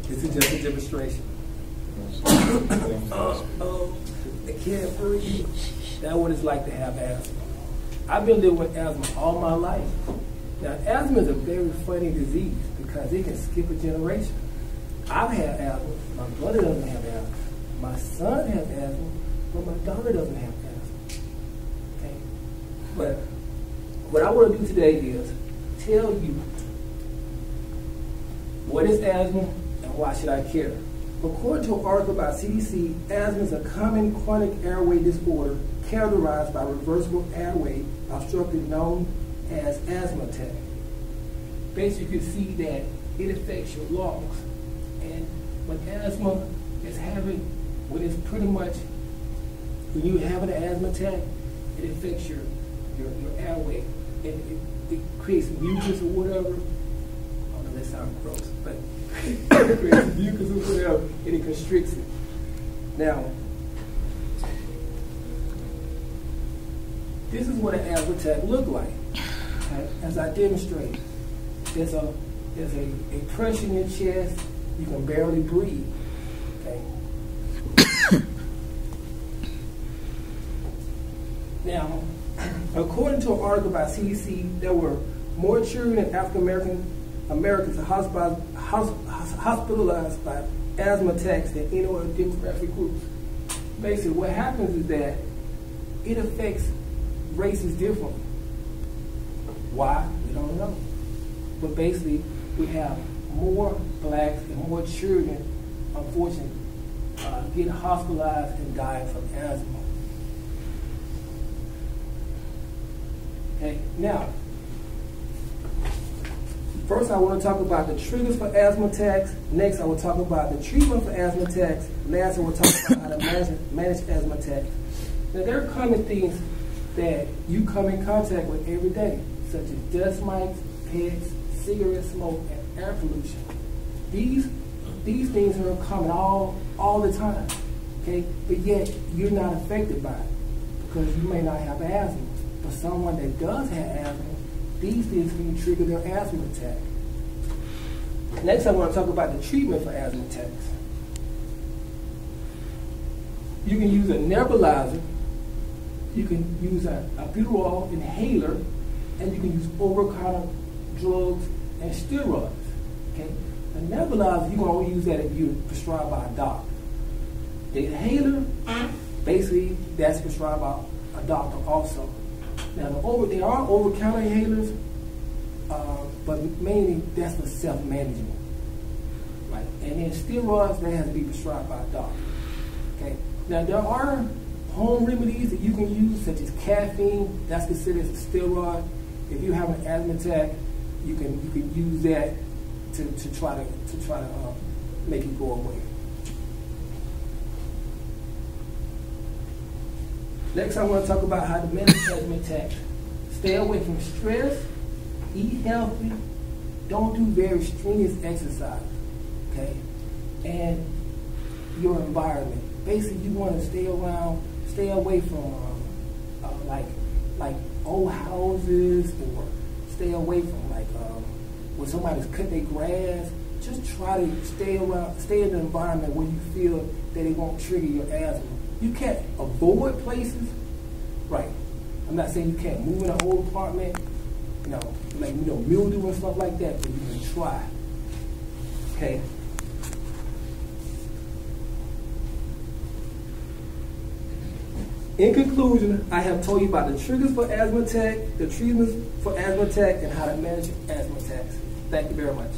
This is just a demonstration. I can't breathe. That's what it's like to have asthma. I've been living with asthma all my life. Now, asthma is a very funny disease because it can skip a generation. I've had asthma. My brother doesn't have asthma. My son has asthma, but my daughter doesn't have asthma. Okay? But what I want to do today is tell you what is asthma and why should I care. According to an article by CDC, asthma is a common chronic airway disorder characterized by reversible airway obstruction known as asthma attack. Basically, you can see that it affects your lungs. And when asthma is having, when it's pretty much, when you have an asthma attack, it affects your airway. And it creates mucus or whatever. Oh, no, that sounds gross, but it creates mucus or whatever, and it constricts it. Now, this is what an asthma attack looks like. Okay? As I demonstrated, there's a pressure in your chest. You can barely breathe. Okay. Now, according to an article by CDC, there were more children in African Americans hospitalized by asthma attacks than any other demographic groups. Basically, what happens is that it affects races differently. Why? We don't know. But basically, we have more blacks and more children, unfortunately, getting hospitalized and dying from asthma. Okay, now, first I want to talk about the triggers for asthma attacks. Next, I will talk about the treatment for asthma attacks. Last, I will talk about how to manage asthma attacks. Now, there are common things that you come in contact with every day, such as dust mites, pets, cigarette smoke, and air pollution. These things are common all the time, okay? But yet, you're not affected by it because you may not have asthma. For someone that does have asthma, these things can trigger their asthma attack. Next, I want to talk about the treatment for asthma attacks. You can use a nebulizer, you can use a albuterol inhaler, and you can use over-the-counter drugs and steroids. Okay? The nebulizer, you're going to use that if you're prescribed by a doctor. The inhaler, basically, that's prescribed by a doctor also. Now, there are over-the-counter inhalers, but mainly that's for self-management. Right? And then steroids, that has to be prescribed by a doctor. Okay? Now, there are home remedies that you can use, such as caffeine. That's considered as a steroid. If you have an asthma attack, you can use that to try to make it go away. Next, I want to talk about how to manage asthma attacks. Stay away from stress, eat healthy, don't do very strenuous exercise, okay? And your environment. Basically, you want to stay away from like old houses, or stay away from when somebody's cut their grass. Just try to stay in an environment where you feel that it won't trigger your asthma. You can't avoid places, right? I'm not saying you can't move in an old apartment, mildew and stuff like that, but you can try, okay? In conclusion, I have told you about the triggers for asthma attack, the treatments for asthma attack, and how to manage asthma attacks. Thank you very much.